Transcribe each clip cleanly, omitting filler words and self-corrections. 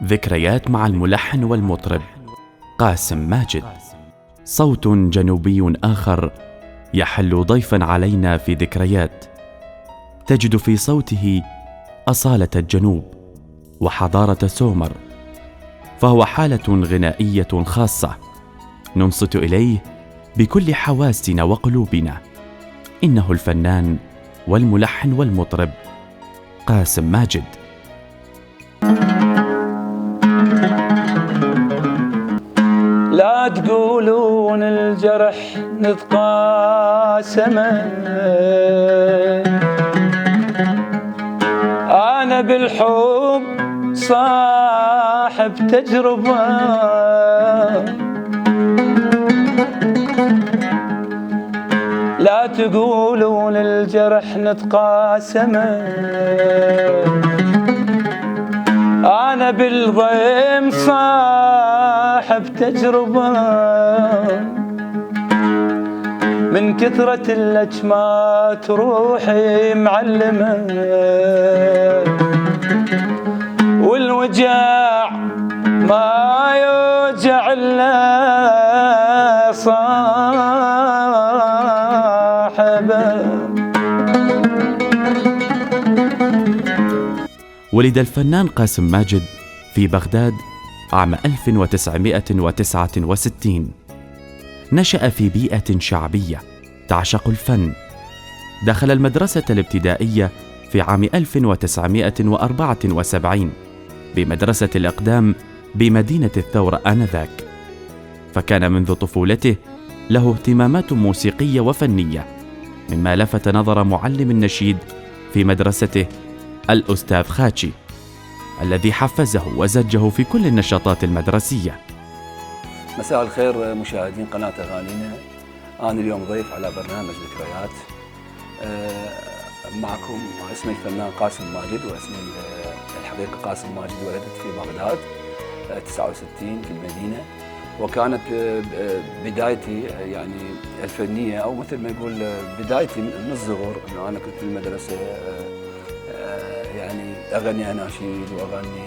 ذكريات مع الملحن والمطرب قاسم ماجد. صوت جنوبي آخر يحل ضيفا علينا في ذكريات، تجد في صوته أصالة الجنوب وحضارة سومر، فهو حالة غنائية خاصة ننصت إليه بكل حواسنا وقلوبنا. إنه الفنان والملحن والمطرب قاسم ماجد. لا تقولون الجرح نتقاسمه، أنا بالحب صاحب تجربة، لا تقولون الجرح نتقاسمه، أنا بالضيم صاحب تجربة، من كثرة اللجمات روحي معلمة، والوجع ما يوجع إلا صاحبه. ولد الفنان قاسم ماجد في بغداد عام 1969. نشأ في بيئة شعبية تعشق الفن. دخل المدرسة الابتدائية في عام 1974 بمدرسة الإقدام بمدينة الثورة آنذاك، فكان منذ طفولته له اهتمامات موسيقية وفنية، مما لفت نظر معلم النشيد في مدرسته الأستاذ خاتشي، الذي حفزه وزجه في كل النشاطات المدرسية. مساء الخير مشاهدين قناة أغانينا. أنا اليوم ضيف على برنامج ذكريات. معكم اسمي الفنان قاسم ماجد، واسمي الحقيقي قاسم ماجد. ولدت في بغداد 69 في المدينة، وكانت بدايتي يعني الفنية، أو مثل ما يقول بدايتي من الصغر، إنه أنا كنت في المدرسة يعني أغني أناشيد وأغني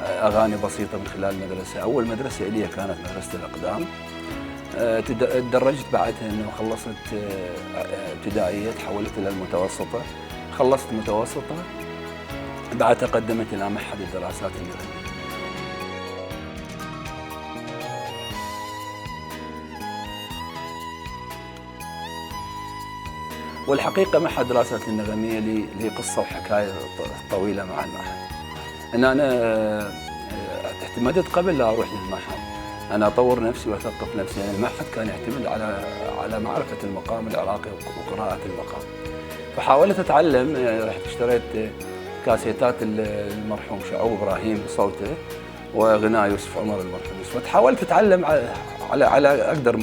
أغاني بسيطة من خلال المدرسة. أول مدرسة إلي كانت مدرسة الأقدام. تدرجت بعدها أنه خلصت ابتدائية، تحولت إلى المتوسطة. خلصت متوسطة، بعدها قدمت إلى معهد الدراسات النغمية. والحقيقة معهد الدراسات النغمية لي قصة وحكاية طويلة مع المعهد. أن أنا اعتمدت قبل لا أروح للمعهد أنا أطور نفسي وأثقف نفسي. يعني المعهد كان يعتمد على معرفة المقام العراقي وقراءة المقام، فحاولت أتعلم. رحت اشتريت كاسيتات المرحوم شعوب إبراهيم بصوته وغناء يوسف عمر المرحوم يوسف، وحاولت أتعلم على أقدر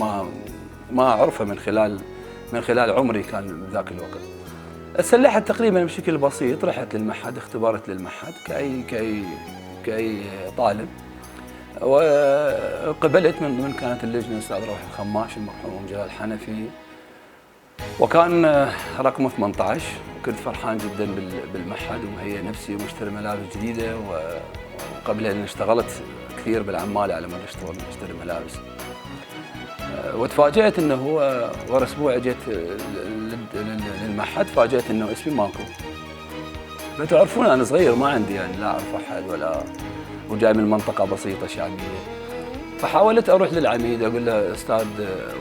ما أعرفه من خلال عمري كان ذاك الوقت. تسلحت تقريبا بشكل بسيط. رحت للمعهد، اختبرت للمعهد كأي طالب، وقبلت من كانت اللجنة الأستاذ روح الخماش المرحوم جلال الحنفي، وكان رقم 18. وكنت فرحان جدا بالمعهد ومهيئ نفسي ومشتري ملابس جديدة، وقبلها أن اشتغلت كثير بالعمالة على ما اشتري ملابس. وتفاجأت انه هو ورا اسبوع جيت للمعهد، فاجأت انه اسمي ماكو. فتعرفون انا صغير ما عندي يعني لا اعرف احد وجاي من منطقه بسيطه شعبيه. فحاولت اروح للعميد اقول له استاذ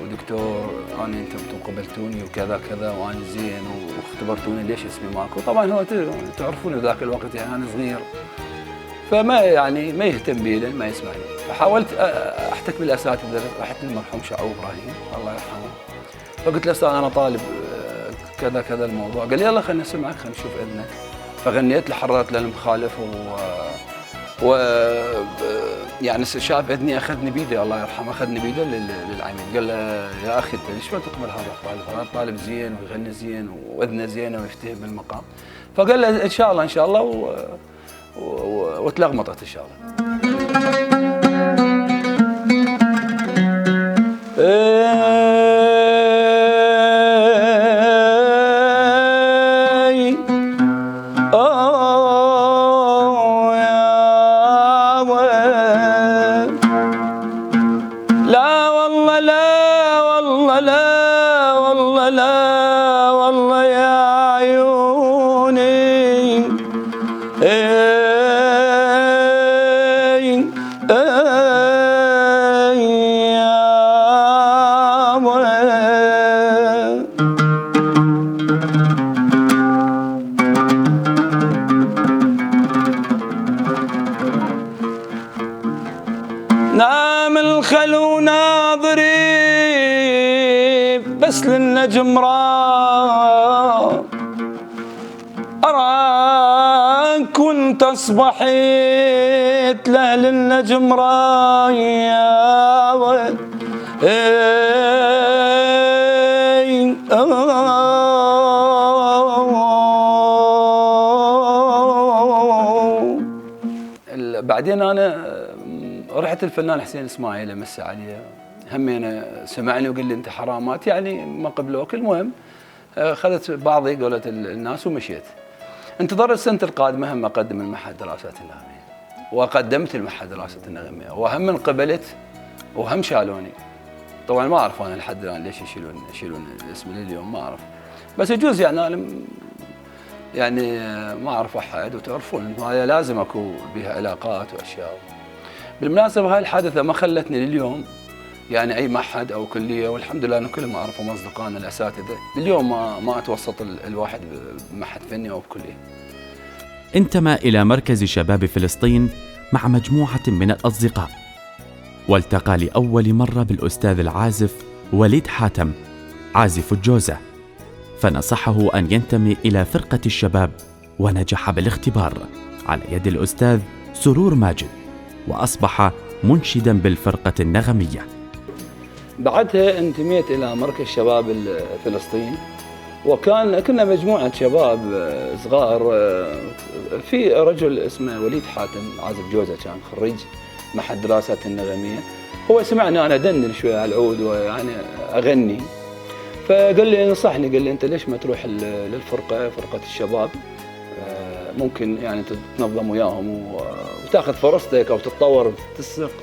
ودكتور، انتم قبلتوني وكذا كذا وانا زين واختبرتوني، ليش اسمي ماكو؟ طبعا هو تعرفون ذاك الوقت يعني انا صغير، فما يعني ما يهتم بي لين ما يسمع لي. فحاولت احتك بالاساتذه، رحت للمرحوم شعوب ابراهيم الله يرحمه، فقلت له استاذ انا طالب كذا كذا الموضوع. قال لي يلا خلينا نسمعك، خلينا نشوف اذنك. فغنيت له حررت له المخالف و يعني شاف اذني اخذني بيده الله يرحمه، اخذني بيده للعميد. قال له يا اخي انت ليش ما تقبل هذا الطالب؟ هذا طالب زين ويغني زين واذنه زينه ويفتهم بالمقام. فقال له ان شاء الله ان شاء الله، وتلغمطت ان شاء الله. بالخلو ناظري بس للنجم أراك وانت اصبحت لأهل النجم رايا بعدين انا رحت الفنان حسين اسماعيل امسي عليه، همينه سمعني وقال لي انت حرامات يعني ما قبلوك. المهم اخذت بعضي قولت الناس ومشيت. انتظرت السنه القادمه هم اقدم المعهد دراسات النغميه، وقدمت المعهد دراسات النغميه، وهم انقبلت وهم شالوني. طبعا ما اعرف انا لحد الان ليش يشيلون اسمي لليوم ما اعرف، بس يجوز يعني انا يعني ما اعرف احد، وتعرفون هذا لازم اكو بها علاقات واشياء. بالمناسبه هاي الحادثه ما خلتني لليوم يعني اي معهد او كليه، والحمد لله ان كلهم اعرفهم اصدقائنا الاساتذه، لليوم ما اتوسط الواحد بمعهد فني او بكليه. انتمى إلى مركز شباب فلسطين مع مجموعة من الأصدقاء، والتقى لأول مرة بالأستاذ العازف وليد حاتم عازف الجوزة، فنصحه أن ينتمي إلى فرقة الشباب، ونجح بالاختبار على يد الأستاذ سرور ماجد، وأصبح منشدا بالفرقة النغمية. بعدها انتميت إلى مركز شباب فلسطين، كنا مجموعة شباب صغار. في رجل اسمه وليد حاتم عازف جوزة كان خريج معهد دراسات النغمية، هو سمعني أنا أدندن شوية على العود ويعني أغني، فقال لي نصحني قال لي أنت ليش ما تروح للفرقة فرقة الشباب، ممكن يعني تتنظم وياهم وتاخذ فرصتك أو تتطور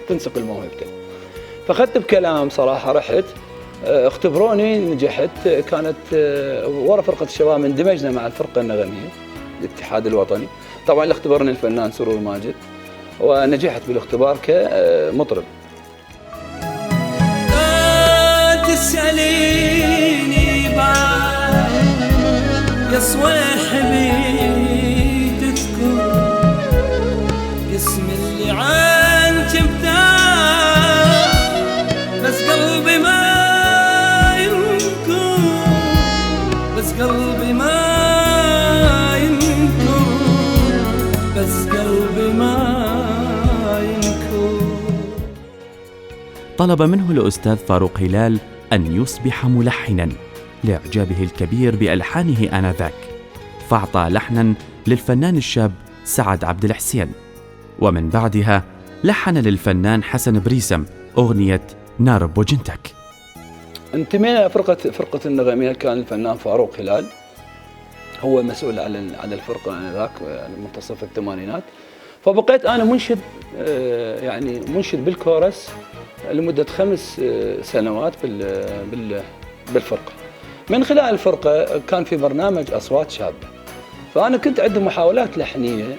تنسق الموهبتك. فأخذت بكلام صراحة، رحت اختبروني نجحت. كانت ورا فرقة الشباب اندمجنا مع الفرقة النغمية الاتحاد الوطني. طبعا اللي اختبرني الفنان سرور ماجد، ونجحت بالاختبار كمطرب. لا تسأليني بعد يا صواحبي تذكر اسم اللي عنك ابتاع، بس قلبي ما ينكر، بس قلبي ما ينكر، بس قلبي ما ينكر. طلب منه الأستاذ فاروق هلال أن يصبح ملحناً لإعجابه الكبير بألحانه آنذاك، فأعطى لحناً للفنان الشاب سعد عبد الحسين، ومن بعدها لحن للفنان حسن بريسم أغنية نار بوجنتك. انتمينا فرقة النغمية، كان الفنان فاروق هلال هو مسؤول عن الفرقة آنذاك يعني منتصف الثمانينات. فبقيت أنا منشد يعني منشد بالكورس لمدة 5 سنوات بالفرقة. من خلال الفرقة كان في برنامج أصوات شابة، فأنا كنت عندي محاولات لحنية.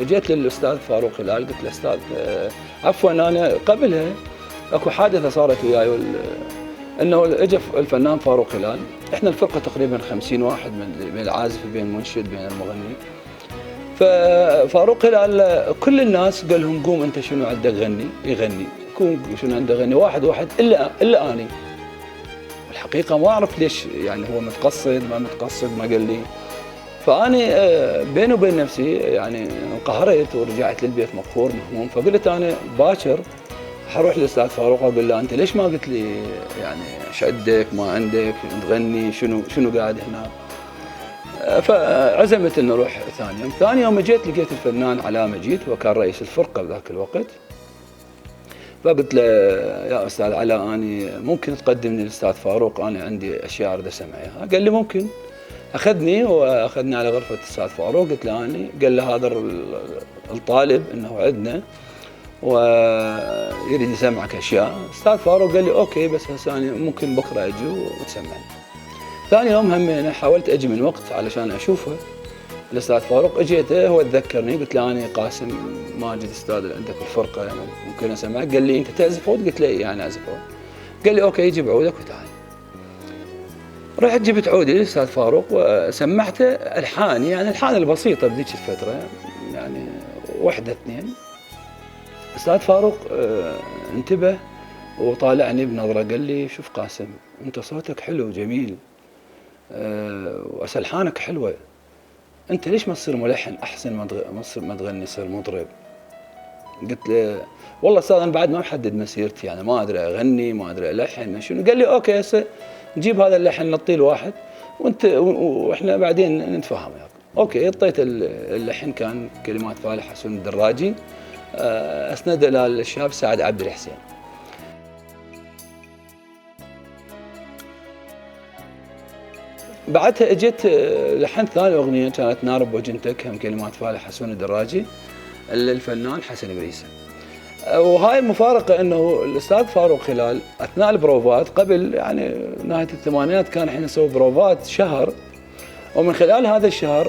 جيت للأستاذ فاروق هلال قلت له أستاذ عفوا أنا قبلها أكو حادثة صارت وياي، أنه اجى الفنان فاروق هلال، إحنا الفرقة تقريبا 50 واحد بين العازف بين المنشد بين المغني. ففاروق هلال كل الناس قال لهم قوم أنت شنو عندك غني يغني، قوم شنو عندك غني، واحد إلا أني. الحقيقة ما أعرف ليش يعني هو متقصد ما متقصد ما قال لي. فأني بيني وبين نفسي يعني انقهرت ورجعت للبيت مقهور مهموم. فقلت أنا باكر حروح للأستاذ فاروق وأقول له أنت ليش ما قلت لي يعني ايش عندك ما عندك تغني شنو قاعد هنا. فعزمت إن نروح ثاني يوم جيت لقيت الفنان علاء مجيد وكان رئيس الفرقة بذاك الوقت. فقلت له يا أستاذ علاء أني ممكن تقدمني للأستاذ فاروق، أنا عندي أشياء أريد أسمعها. قال لي ممكن. أخذني على غرفة الأستاذ فاروق. قلت له أني قال له هذا الطالب إنه عندنا ويريد يسمعك أشياء. أستاذ فاروق قال لي أوكي بس هسه أنا ممكن بكرة أجي وتسمعني. ثاني يوم همينه حاولت أجي من وقت علشان أشوفه الأستاذ فاروق. أجيته هو تذكرني قلت له أنا قاسم ماجد أستاذ اللي عندك الفرقة يعني ممكن أسمعك. قال لي أنت تعزف عود؟ قلت له إيه أنا أعزف عود. قال لي أوكي جيب عودك وتعال. رحت جبت عودي للأستاذ فاروق وسمعته ألحاني يعني الألحان البسيطة بذيك الفترة يعني 1 2. أستاذ فاروق انتبه وطالعني بنظرة، قال لي شوف قاسم، أنت صوتك حلو جميل وألحانك حلوة، أنت ليش ما تصير ملحن أحسن ما تغني تصير مطرب؟ قلت له والله أستاذ أنا بعد ما محدد مسيرتي، يعني ما أدري أغني ما أدري ألحن شنو. قال لي أوكي هسه نجيب هذا اللحن نعطيه لواحد وإحنا بعدين نتفاهم وياك. أوكي اعطيت اللحن، كان كلمات فالح حسون الدراجي، أسند إلى الشاب سعد عبد الحسين. بعدها اجت لحن ثاني اغنيه كانت نار بوجنتك، هم كلمات فالح حسون الدراجي للفنان حسن بريسه. وهاي المفارقه انه الاستاذ فاروق خلال اثناء البروفات قبل يعني نهايه الثمانينات كان احنا نسوي بروفات شهر، ومن خلال هذا الشهر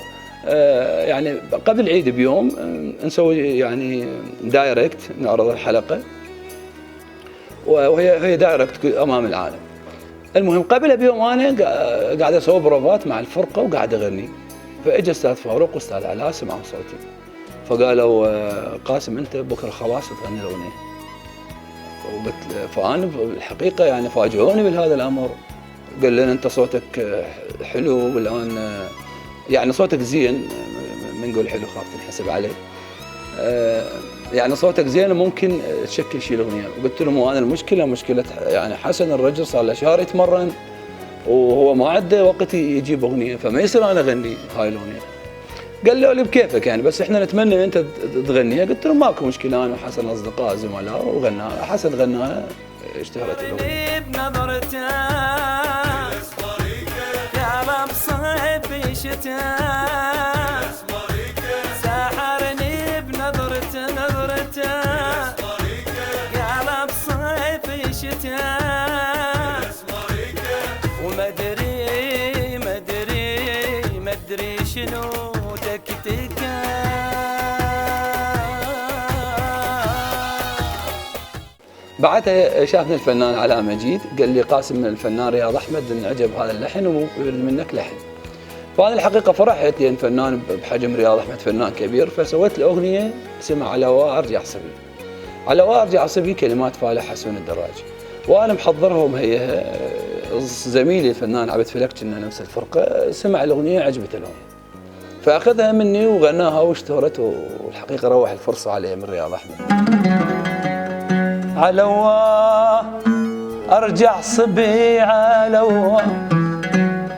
يعني قبل العيد بيوم نسوي يعني دايركت نعرض الحلقه، وهي دايركت امام العالم. المهم قبلها بيوم انا قاعد اسوي بروفات مع الفرقه وقاعد اغني، فاجى استاذ فاروق واستاذ علاء سمعوا صوتي فقالوا قاسم انت بكره خلاص تغني الاغنيه. فانا بالحقيقه يعني فاجئوني بهذا الامر، قال لنا انت صوتك حلو والان يعني صوتك زين، من نقول حلو خاف تنحسب عليه، يعني صوتك زين وممكن تشكل شيء الاغنيه. وقلت لهم وانا المشكله مشكله يعني حسن الرجل صار له شهر يتمرن وهو ما عنده وقت يجيب اغنيه، فما يصير انا اغني هاي الاغنيه. قال لي بكيفك يعني، بس احنا نتمنى ان انت تغنيها. قلت لهم ماكو مشكله، انا وحسن اصدقاء زملاء وغناها، حسن غناها اشتهرت الاغنيه. بنظرته يا رب صيفي شتاء سحرني بنظرته نظرته يا رب صيفي شتاء ومدري مدري شنو تكتكه. بعدها شافني الفنان علاء مجيد قال لي قاسم من الفنان رياض احمد انعجب هذا اللحن ويريد منك لحن. فانا الحقيقه فرحت لان فنان بحجم رياض احمد فنان كبير، فسويت له اغنيه اسمها على وارجع صبي. على وارجع صبي كلمات فالح حسون الدراجي، وانا محضرها ومهيئها. زميلي الفنان عبد فلك كنا نفس الفرقه سمع الاغنيه عجبته الاغنيه فاخذها مني وغناها واشتهرت، والحقيقه روح الفرصه عليه من رياض احمد. علوا ارجع صبي علوا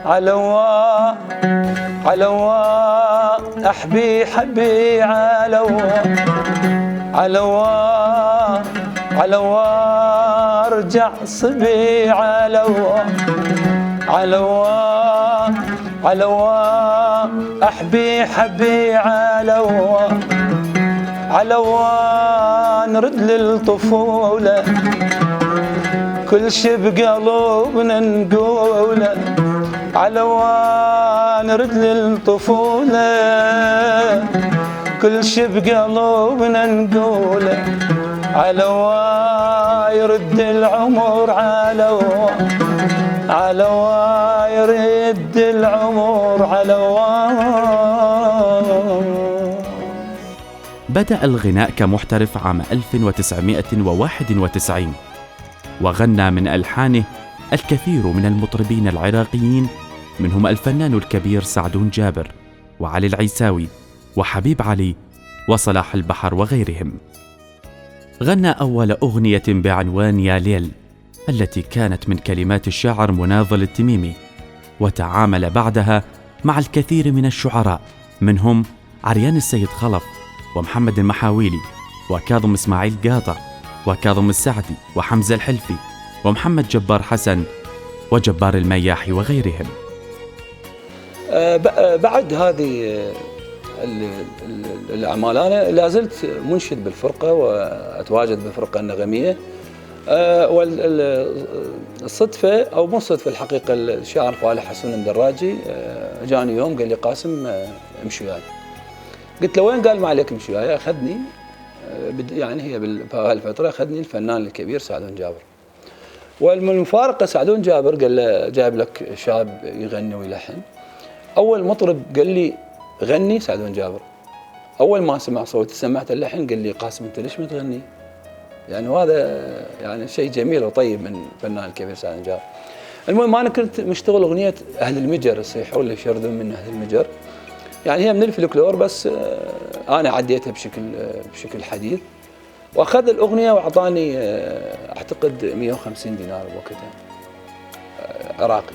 علوا علوا احبي حبي علوا علوا علوا ارجع صبي علوا علوا علوا احبي حبي علوا علوا نرد للطفولة كل شي بقلوبنا نقوله علوا نرد للطفولة كل شي بقلوبنا نقوله علوا يرد العمر علوا علوا يرد العمر علوا. بدأ الغناء كمحترف عام 1991 وغنى من ألحانه الكثير من المطربين العراقيين، منهم الفنان الكبير سعدون جابر وعلي العيساوي وحبيب علي وصلاح البحر وغيرهم. غنى أول أغنية بعنوان يا ليل التي كانت من كلمات الشاعر مناضل التميمي، وتعامل بعدها مع الكثير من الشعراء منهم عريان السيد خلف ومحمد المحاويلي وكاظم إسماعيل قاطع وكاظم السعدي وحمزة الحلفي ومحمد جبار حسن وجبار المياحي وغيرهم. بعد هذه الأعمال أنا لازلت منشد بالفرقة وأتواجد بالفرقة النغمية. والصدفة أو مو صدفة الحقيقة، الشاعر فالح حسون الدراجي جاني يوم قال لي قاسم امشي وياي. قلت له وين؟ قال ما عليك امشي وياي. أخذني يعني هي بهالفترة أخذني الفنان الكبير سعدون جابر. والمفارقة سعدون جابر قال له جايب لك شاب يغني ويلحن. أول مطرب قال لي غني سعدون جابر، اول ما سمع صوتي سمعت اللحن قال لي قاسم انت ليش ما تغني؟ يعني وهذا يعني شيء جميل وطيب من الفنان الكبير سعد النجار. المهم انا كنت مشتغل اغنيه اهل المجر يصيحوا اللي يشردون من اهل المجر، يعني هي من الفلكلور بس انا عديتها بشكل حديث، واخذ الاغنيه واعطاني اعتقد 150 دينار بوقتها عراقي.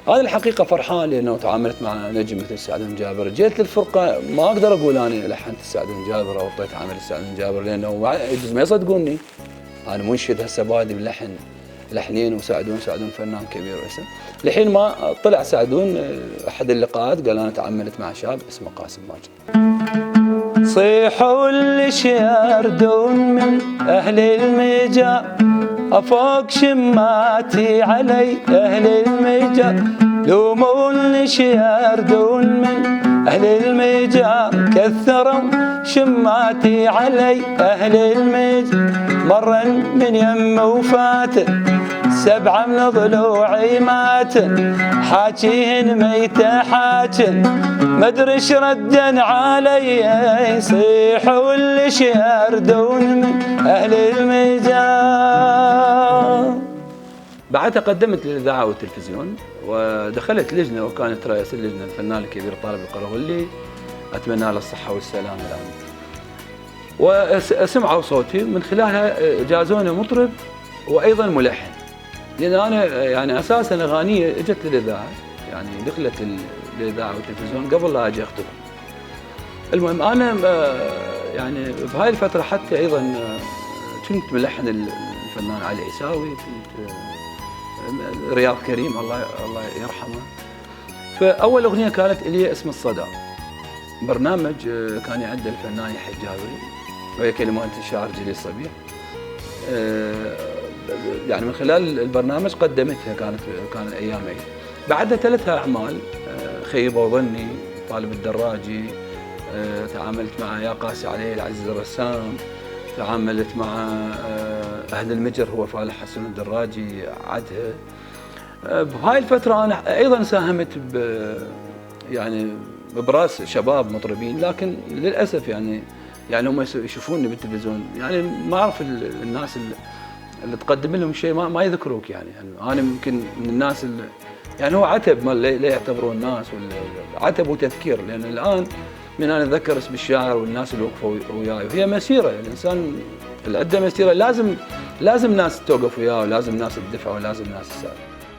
انا الحقيقه فرحان لانه تعاملت مع نجم مثل سعد بن جابر. جيت للفرقه ما اقدر اقول انا لحنت سعد بن جابر او اعطيت عمل سعد بن جابر، لانه يجوز ما يصدقوني. انا منشد هسه بادي بلحن لحنين وسعدون فنان كبير واسم. لحين ما طلع سعدون احد اللقاءات قال انا تعاملت مع شاب اسمه قاسم ماجد. صيحوا اللي يردون من أهل المجا أفوق شماتي علي أهل المجا، لوموا اللي يردون من أهل المجا كثروا شماتي علي أهل المجا، مرا من يم وفات 7 من ضلوعي مات، حاكيهن ميتة حاكن مدري ايش ردن علي، يصيحوا اللي يردون من اهل المجال. بعدها قدمت للاذاعه والتلفزيون ودخلت لجنه، وكانت رئيس اللجنه الفنان الكبير طالب القروي، اتمنى له الصحه والسلامه الان. وسمعوا صوتي، من خلالها جازوني مطرب وايضا ملحن، لان انا يعني اساسا اغانيه اجت للاذاعه، يعني دخلت للاذاعه والتلفزيون قبل لا اجي اخطب. المهم انا يعني بهاي الفتره حتى ايضا كنت ملحن الفنان علي عيساوي، كنت رياض كريم الله يرحمه. فاول اغنيه كانت لي اسم الصدى، برنامج كان يعد الفنان يحيى الجابري وهي كلمات الشاعر جليل صبيح. يعني من خلال البرنامج قدمتها، كان ايام عيد. بعدها 3 اعمال، خيبه وظني، طالب الدراجي، تعاملت مع يا قاسي عليه العزيز الرسام، تعاملت مع اهل المجر هو فالح حسن الدراجي عدها. بهاي الفتره انا ايضا ساهمت يعني براس شباب مطربين، لكن للاسف يعني هم يشوفوني بالتلفزيون، يعني ما اعرف الناس اللي تقدم لهم شيء ما يذكروك. يعني انا يمكن من الناس اللي يعني هو عتب، ما لا يعتبروه الناس، ولا عتب وتذكير، لان الان من انا اتذكر اسم الشاعر والناس اللي وقفوا وياي، وهي مسيره، يعني الانسان اللي عنده مسيره لازم ناس توقف وياه، ولازم ناس تدفع، ولازم ناس تساعد.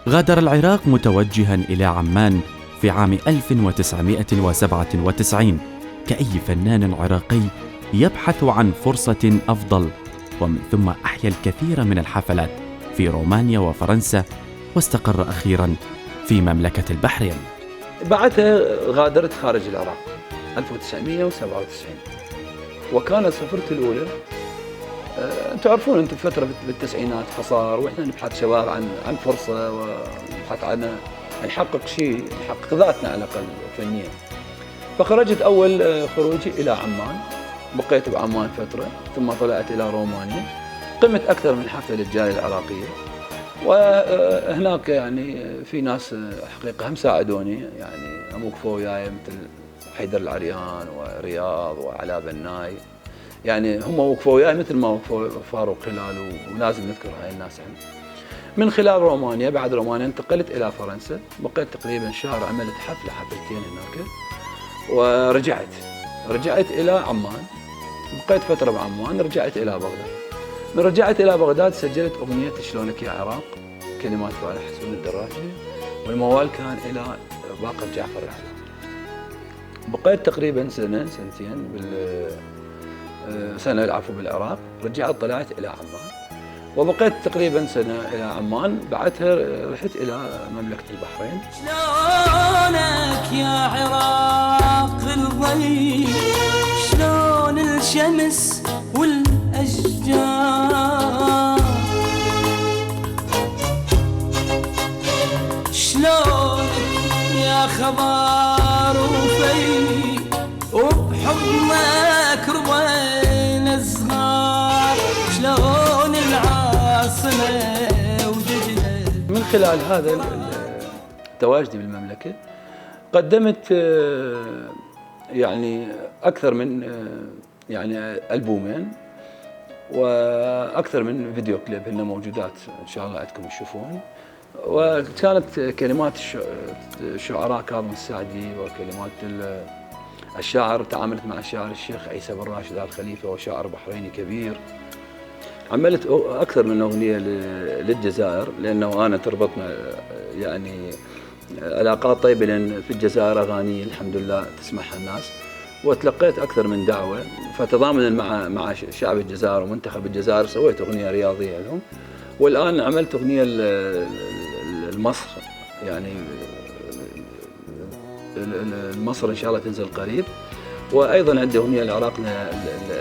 غادر العراق متوجها إلى عمان في عام 1997 كأي فنان عراقي يبحث عن فرصة أفضل، ومن ثم أحيا الكثير من الحفلات في رومانيا وفرنسا، واستقر أخيرا في مملكة البحرين. بعدها غادرت خارج العراق 1997، وكانت سفرتي الأولى تعرفون أنتم فترة بالتسعينات حصار، وإحنا نبحث شباب عن فرصة، ونبحث عن نحقق شيء، نحقق ذاتنا على الأقل فنيا. فخرجت أول خروجي إلى عمان، بقيت بعمان فترة، ثم طلعت إلى رومانيا، قمت أكثر من حفلة للجالية العراقية، وهناك يعني في ناس حقيقة هم ساعدوني، يعني هم وقفوا وياي مثل حيدر العريان ورياض وعلاء بناي، يعني هم وقفوا وياي مثل ما وقفوا فاروق هلال، ولازم نذكر هاي الناس هم. من خلال رومانيا، بعد رومانيا انتقلت إلى فرنسا، بقيت تقريبا شهر، عملت حفلتين هناك، ورجعت إلى عمان، بقيت فترة بعمان، رجعت إلى بغداد. من رجعت إلى بغداد سجلت أغنية شلونك يا عراق، كلمات فالح حسن الدراجي، والموال كان إلى باقر جعفر العراقي. بقيت تقريبا سنتين سنة العفو بالعراق، رجعت طلعت إلى عمان، وبقيت تقريبا سنة إلى عمان، بعدها رحت إلى مملكة البحرين. شلونك يا عراق الضي، شلون الشمس والأشجار، شلونك يا خضار وفي، وبحضنك رضينا الزهار، شلون العاصمة ودجلة. من خلال هذا تواجدي بالمملكة قدمت يعني أكثر من يعني ألبومين وأكثر من فيديو كليب هن موجودات إن شاء الله عندكم تشوفون. وكانت كلمات الشعراء كاظم السعدي وكلمات الشاعر، تعاملت مع الشاعر الشيخ عيسى بن راشد آل خليفة وشاعر بحريني كبير. عملت أكثر من أغنية للجزائر لأنه أنا تربطنا يعني علاقات طيبة، لأن في الجزائر أغاني الحمد لله تسمعها الناس. وتلقيت أكثر من دعوة، فتضامنا مع شعب الجزائر ومنتخب الجزائر سويت أغنية رياضية لهم. والآن عملت أغنية لمصر، يعني مصر إن شاء الله تنزل قريب. وأيضا عندي أغنية لعراقنا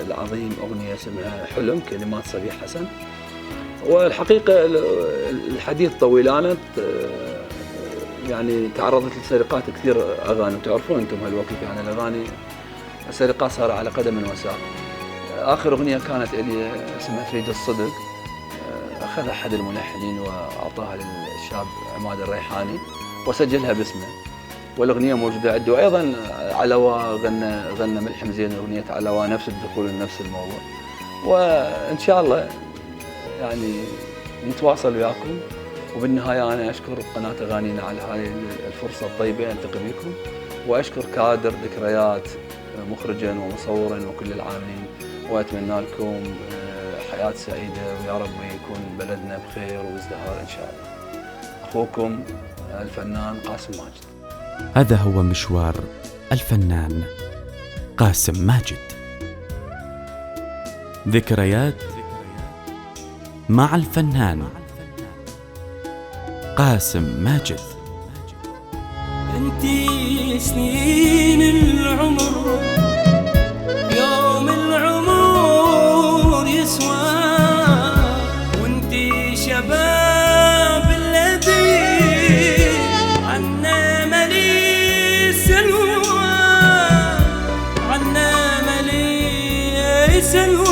العظيم، أغنية اسمها حلم، كلمات صبيح حسن. والحقيقة الحديث طويل، أنا يعني تعرضت لسرقات كثير أغاني، وتعرفون أنتم هالوقت يعني الأغاني السرقات صار على قدم وساق. آخر أغنية كانت لي اسمها تريد الصدق، أخذها أحد الملحنين وأعطاها للشاب عماد الريحاني وسجلها باسمه، والأغنية موجودة عندي. وأيضا علوى غنى ملحم زين أغنية علوى، نفس الدخول لنفس الموضوع. وإن شاء الله يعني نتواصل وياكم. وبالنهاية أنا أشكر قناة أغانينا على هذه الفرصة الطيبة ألتقي بكم، وأشكر كادر ذكريات مخرجا ومصورا وكل العاملين، وأتمنى لكم حياة سعيدة، ويا رب يكون بلدنا بخير وازدهار إن شاء الله. أخوكم الفنان قاسم ماجد. هذا هو مشوار الفنان قاسم ماجد. ذكريات مع الفنان قاسم ماجد. انتي سنين العمر، يوم العمر يسوى، وانتي شباب الذي عنا ملي سلوى، عنا ملي سلوى.